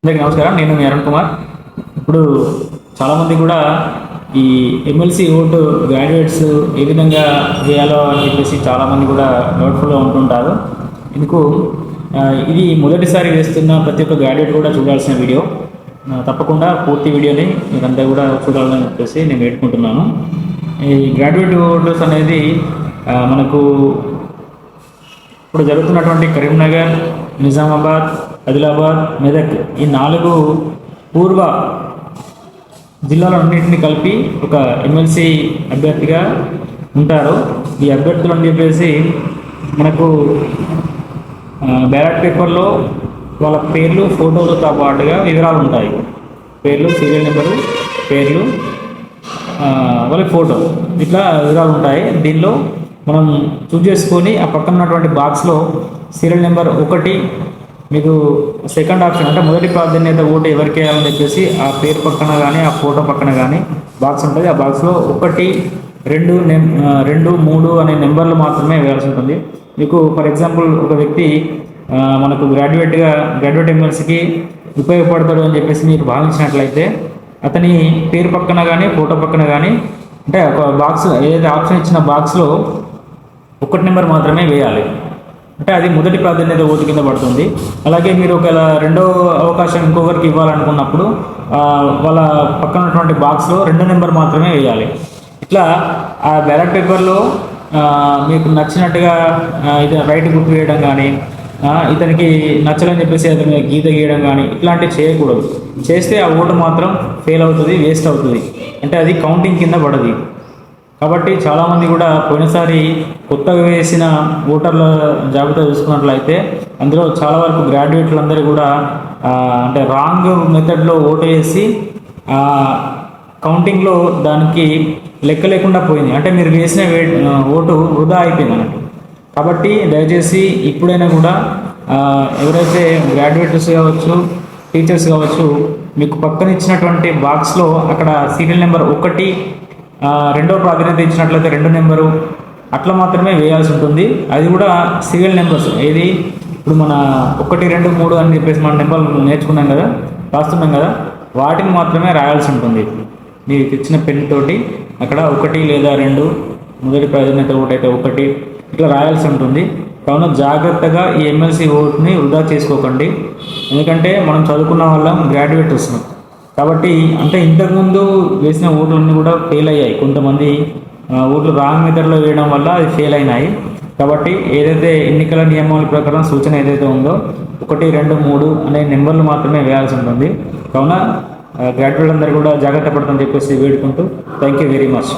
అందరికీ నమస్కారం. నేను మీ అరుణ్ కుమార్. ఇప్పుడు చాలామంది కూడా ఈ ఎమ్మెల్సీ ఓటు గ్రాడ్యుయేట్స్ ఏ విధంగా వేయాలో అని చెప్పేసి చాలామంది కూడా డౌట్ఫుల్గా ఉంటుంటారు. ఇందుకు ఇది మొదటిసారి వేస్తున్న ప్రతి ఒక్క గ్రాడ్యుయేట్ కూడా చూడాల్సిన వీడియో. తప్పకుండా పూర్తి వీడియోని మీరంతా కూడా చూడాలని చెప్పేసి నేను వేడుకుంటున్నాను. ఈ గ్రాడ్యుయేట్ ఓటర్స్ అనేది మనకు ఇప్పుడు జరుగుతున్నటువంటి కరీంనగర్, నిజామాబాద్, ఆదిలాబాద్, మెదక్ ఈ 4 పూర్వ జిల్లాలన్నింటినీ కలిపి ఒక ఎమ్మెల్సీ అభ్యర్థిగా ఉంటారు. ఈ అభ్యర్థులు అని చెప్పేసి మనకు బ్యాలెట్ పేపర్లో వాళ్ళ పేర్లు, ఫోటోలతో పాటుగా వివరాలు ఉంటాయి. పేర్లు, సీరియల్ నెంబరు, పేర్లు, వాళ్ళ ఫోటో, ఇట్లా వివరాలు ఉంటాయి. దీనిలో మనం చూస్ చేసుకొని ఆ పక్కన ఉన్నటువంటి బాక్స్లో సీరియల్ నెంబర్ 1 మీకు సెకండ్ ఆప్షన్ అంటే మొదటి ప్రాధాన్యత ఓటు ఎవరికి వేయాలని చెప్పేసి ఆ పేరు పక్కన కానీ ఆ ఫోటో పక్కన కానీ బాక్స్ ఉంటుంది. ఆ బాక్స్లో 1, 2, 3 అనే నెంబర్లు మాత్రమే వేయాల్సి ఉంటుంది. మీకు ఫర్ ఎగ్జాంపుల్ ఒక వ్యక్తి మనకు గ్రాడ్యుయేట్ ఎమ్మెల్సీకి ఉపయోగపడతాడు అని చెప్పేసి మీరు భావించినట్లయితే అతని పేరు పక్కన కానీ ఫోటో పక్కన కానీ అంటే ఒక బాక్స్ ఏదైతే ఆప్షన్ ఇచ్చిన బాక్స్లో 1 నెంబర్ మాత్రమే వేయాలి. అంటే అది మొదటి ప్రాధాన్యత ఓటు కింద పడుతుంది. అలాగే మీరు ఒకవేళ రెండో అవకాశం ఇంకొకరికి ఇవ్వాలనుకున్నప్పుడు వాళ్ళ పక్కన ఉన్నటువంటి బాక్స్లో 2 నెంబర్ మాత్రమే వేయాలి. ఇట్లా ఆ బ్యాలెట్ పేపర్లో మీకు నచ్చినట్టుగా ఇది రైట్ గుర్తు వేయడం కానీ, ఇతనికి నచ్చలని చెప్పేసి అతని గీత గీయడం కానీ ఇట్లాంటివి చేయకూడదు. చేస్తే ఆ ఓటు మాత్రం ఫెయిల్ అవుతుంది, వేస్ట్ అవుతుంది. అంటే అది కౌంటింగ్ కింద పడదు. కాబట్టి చాలామంది కూడా పోయినసారి కొత్తగా వేసిన ఓటర్ల జాబితా చూసుకున్నట్లయితే అందులో చాలా వరకు గ్రాడ్యుయేట్లందరూ కూడా అంటే రాంగ్ మెథడ్లో ఓటు వేసి కౌంటింగ్లో దానికి లెక్క లేకుండా పోయింది. అంటే మీరు వేసిన ఓటు వృధా అయిపోయింది అన్నట్టు. కాబట్టి దయచేసి ఇప్పుడైనా కూడా ఎవరైతే గ్రాడ్యుయేట్స్ కావచ్చు, టీచర్స్ కావచ్చు, మీకు పక్కన ఇచ్చినటువంటి బాక్స్లో అక్కడ సీరియల్ నెంబర్ 1, రెండో ప్రాధాన్యత ఇచ్చినట్లయితే 2 నెంబరు అట్లా మాత్రమే వేయాల్సి ఉంటుంది. అది కూడా సీరియల్ నెంబర్స్ ఏది ఇప్పుడు మన 1, 2, 3 అని చెప్పేసి మన నెంబర్లు నేర్చుకున్నాం కదా, రాస్తున్నాం కదా, వాటిని మాత్రమే రాయాల్సి ఉంటుంది. మీరు ఇచ్చిన పెన్ తోటి అక్కడ 1 లేదా 2 మొదటి ప్రాధాన్యత ఓటు అయితే 1 ఇట్లా రాయాల్సి ఉంటుంది. కావున జాగ్రత్తగా ఈ ఎమ్మెల్సీ ఓటుని వృధా చేసుకోకండి. ఎందుకంటే మనం చదువుకున్న వాళ్ళం గ్రాడ్యుయేట్ వస్తున్నాం కాబట్టి అంటే ఇంతకుముందు వేసిన ఓట్లన్నీ కూడా ఫెయిల్ అయ్యాయి. కొంతమంది ఓట్లు రాంగ్ మెథడ్లో వేయడం వల్ల అది ఫెయిల్ అయినాయి. కాబట్టి ఏదైతే ఎన్నికల నియమాల ప్రకారం సూచన ఏదైతే ఉందో 1, 2, 3 అనే నెంబర్లు మాత్రమే వేయాల్సి ఉంటుంది. కావున గ్రాడ్యుయేట్ అందరూ కూడా జాగ్రత్త పడతామని చెప్పేసి వేడుకుంటూ థ్యాంక్ యూ వెరీ మచ్.